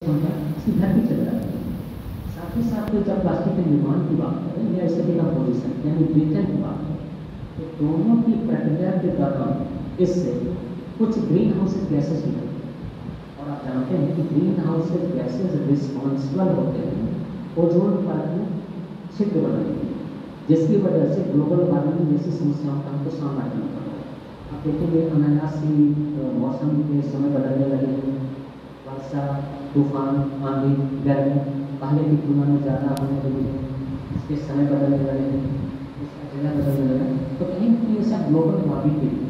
इसकी घर भी चल जाती है। साथ ही साथ जब प्लास्टिक के निर्माण की बात करें या इससे डिकम्पोजिशन यानी विघटन की बात करें, तो दोनों की प्रक्रिया के दौरान इससे कुछ ग्रीन हाउस गैसेस निकलती हैं। और आप जानते हैं कि ग्रीन हाउस गैसेस रिस्पॉन्सिबल होते हैं ओजोन परत में छिद्र बनाने के लिए, जिसकी वजह से ग्लोबल वार्मिंग जैसी समस्याओं का हमको सामना करना पड़ रहा है। आप देखेंगे अनायास ही मौसम के समय बदलने लगे हैं, वर्षा, तूफान, आंधी, गर्मी पहले की तुलना में ज़्यादा होने लगी है, इसके समय बदलने लगे हैं, इसका जगह बदलने लगा है। तो कहीं ना कहीं ऐसा ग्लोबल वार्मिंग के लिए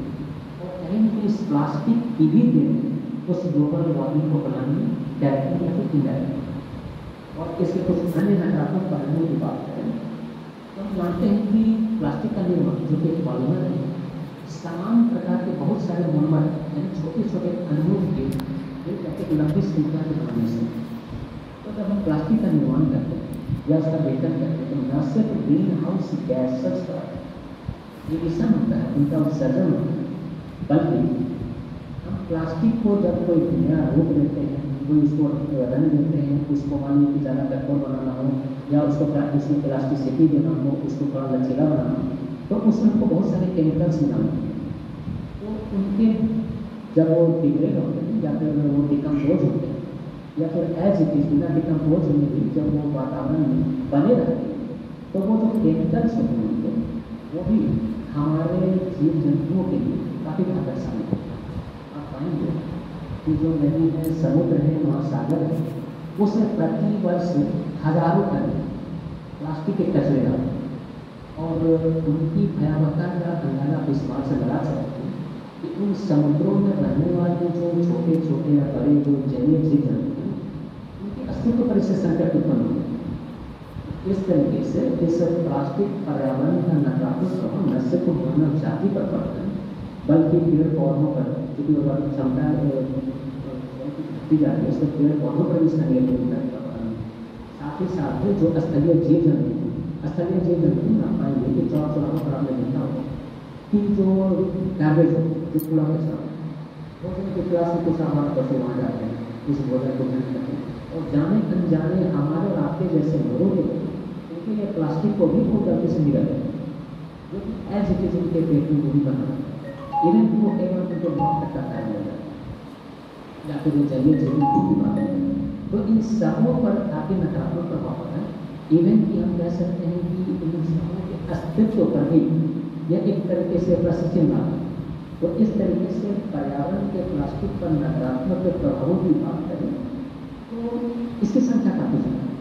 और कहीं ना कहीं इस प्लास्टिक की भी देन उस ग्लोबल वार्मिंग को बनाने में डायरेक्टली या फिर इनडायरेक्टली। और इसके कुछ अन्य नकारात्मक पहलुओं की बात करें तो हम जानते हैं कि प्लास्टिक का निर्माण जो कि पॉलीमर है, समान प्रकार के बहुत सारे मोनोमर यानी छोटे छोटे अणुओं के एक लंबी श्रृंखला के बनने से, तो जब हम प्लास्टिक का निर्माण करते हैं या उसका विघटन करते हैं तो न सिर्फ ग्रीन हाउस गैसेस का एमिशन होता है, उनका उत्सर्जन होता है, बल्कि हम प्लास्टिक को जब कोई नया रूप देते हैं, कोई उसको रंग देते हैं, उसको मान लीजिए ज़्यादा कठोर बनाना हो या उसको उसमें प्लास्टिसिटी देना हो, उसको थोड़ा लचीला बनाना हो, तो उसमें हमको बहुत सारे केमिकल्स मिलाना होते हैं। तो उनके जब वो डिग्रेड होते हैं या फिर वो डिकम्पोज होते हैं या फिर एज इट इज बिना डिकम्पोज होने भी जब वो वातावरण में बने रहते हैं, तो वो जो केमिकल्स होते हैं वो भी हमारे जीव जंतुओं के लिए काफ़ी घातक साबित होता है। आप पाएंगे कि जो नदी है, समुद्र है, महासागर है, उसमें प्रति वर्ष हजारों टन प्लास्टिक के कचरे आते हैं और उनकी भयावहता का अंदाजा आप इस बात से लगा सकते हैं कि उन समुद्रों में रहने वाले जो छोटे छोटे या बड़े जो जलीय जीव जंतु हैं, उनके अस्तित्व पर इससे संकट उत्पन्न होते हैं। इस तरीके से इस प्लास्टिक पर्यावरण का नकारात्मक प्रभाव न सिर्फ मानव जाति पर पड़ता है, बल्कि पेड़ पौधों पर, क्योंकि अगर क्षमता घटती जा रही है, उसके पेड़ पौधों पर भी इसका नियंत्रण करता है। साथ ही साथ जो स्थलीय जीव जंतु आप पाएंगे कि चौक चौराहों पर आपने देखा होगा कि जो गार्बेज जो कूड़ा कचरा भोजन के क्लास में कुछ हमारा पशु वहाँ जाते हैं, उस भोजन को ग्रहण करते हैं और जाने अनजाने हमारे और आपके जैसे लोगों के उनके लिए प्लास्टिक को भी बहुत गलती से मिला जाता है, जो कि एज इट इज उनके पेट में भी बना इवन वो कई बार उनको बहुत तक टाइम लग जाता है या फिर वो जलीय जीवन की बात है। तो इन सबों पर काफ़ी नकारात्मक प्रभाव पड़ा है। इवन कि हम कह सकते हैं कि इन सबों के अस्तित्व पर भी यह एक तरीके से प्रश्न रहा है। तो इस तरीके से पर्यावरण के प्लास्टिक पर नकारात्मक प्रभावों की बात करें तो इसकी संख्या काफ़ी ज़्यादा है,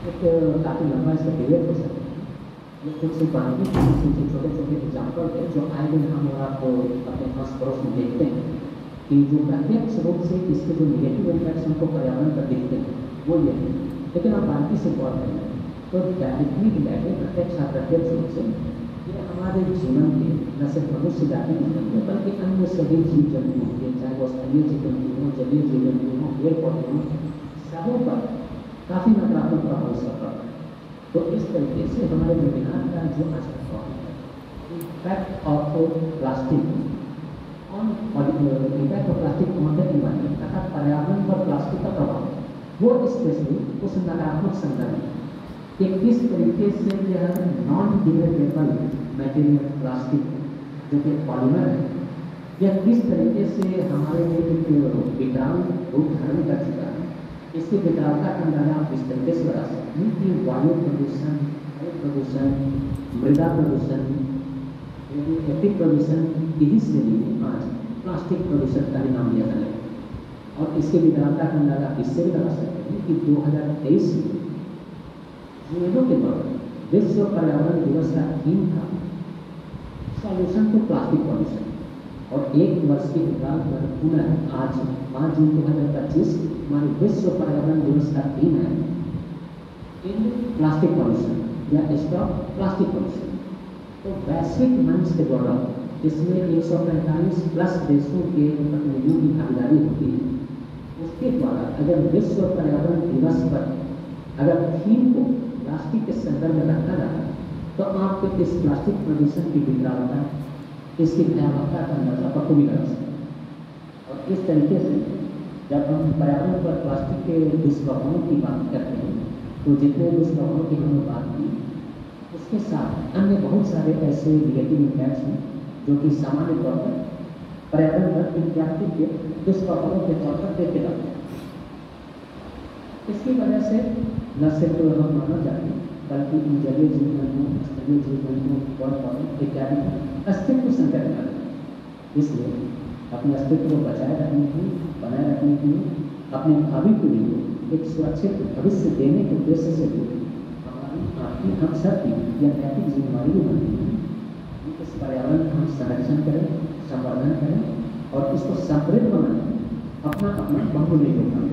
एक काफ़ी लंबा इसका पीरियड हो सकता है। ये कुछ से बाकी छोटे छोटे एग्जाम्पल है जो आए दिन हम और आप अपने आस पड़ोस में देखते हैं कि जो प्रत्यक्ष रूप से इसके जो निगेटिव इम्पैक्ट्स हमको पर्यावरण पर दिखते हैं वो ये है। लेकिन आप बाकी से गौर करें तो डायरेक्टली रिलेटेड प्रत्यक्ष अप्रत्यक्ष रूप से ये हमारे जीवन के न सिर्फ मनुष्य जाति के जीवन के बल्कि अन्य सभी जीव जंतुओं के, चाहे वो स्थलीय जीव जंतु हों, जलीय जीव जंतु हों, पेड़ पौधे हों, सबों पर काफ़ी नकारात्मक प्रभाव इसका पड़ता है। तो इस तरीके से हमारे वेबिनार का जो आज का टॉपिक है, impact of plastic on impact of plastic on the environment, अर्थात पर्यावरण पर प्लास्टिक का प्रभाव, वो स्पेशली उस नकारात्मक संदर्भ में कि किस तरीके से यह नॉन डिग्रेडेबल मटेरियल प्लास्टिक जो कि पॉलीमर है, यह किस तरीके से हमारे लिए एक विकराल रूप धारण कर चुका है। इसकी विकरालता का अंदाजा आप इस तरीके से लगा सकते हैं कि वायु प्रदूषण, जल प्रदूषण, मृदा प्रदूषण, रेडियोएक्टिव प्रदूषण, इसी श्रेणी में आज प्लास्टिक प्रदूषण का भी नाम लिया जाएगा। और इसकी विकरालता का अंदाजा आप इससे भी लगा सकते हैं कि 2023 में यूएनओ के दौरान विश्व पर्यावरण दिवस का थीम था सॉल्यूशन टू प्लास्टिक पॉल्यूशन, और एक वर्ष के अंतराल पर पुनः आज 5 जून 2025 हमारे विश्व पर्यावरण दिवस का थीम है इन प्लास्टिक पॉल्यूशन या स्टॉप प्लास्टिक पॉल्यूशन। तो वैश्विक मंच के द्वारा जिसमें 145 प्लस देशों के प्रतिनिधियों की भागीदारी होती है, उसके द्वारा अगर विश्व पर्यावरण दिवस पर अगर थीम को प्लास्टिक के संदर्भ में रखा जाता है तो आपको इस प्लास्टिक प्रदूषण की विकरालता, इसकी भयावहता का अंदाजा आपको भी लगा सकते हैं। और इस तरीके से जब हम पर्यावरण पर प्लास्टिक के दुष्प्रभावों की बात करते हैं तो जितने दुष्प्रभावों की हमने बात की उसके साथ अन्य बहुत सारे ऐसे निगेटिव इम्पैक्ट्स हैं जो कि सामान्य तौर पर पर्यावरण पर इन प्लास्टिक के दुष्प्रभावों के तौर पर देखे जाते हैं। इसकी वजह से न सिर्फ हम मानव जाति बल्कि इन जलीय जीव जंतुओं, स्थलीय जीव जंतुओं, पेड़ पौधे इत्यादि अस्तित्व संकट में आता है। इसलिए अपने अस्तित्व को बचाए रखने के लिए, बनाए रखने के लिए, अपने भावी पीढ़ी को एक सुरक्षित भविष्य देने के उद्देश्य से हमारी आपकी हम सब की यह नैतिक जिम्मेदारी भी बनती है। इस पर्यावरण का हम संरक्षण करें, संवर्धन करें और इसको समृद्ध बनाएं अपना बहुमूल्य योगदान।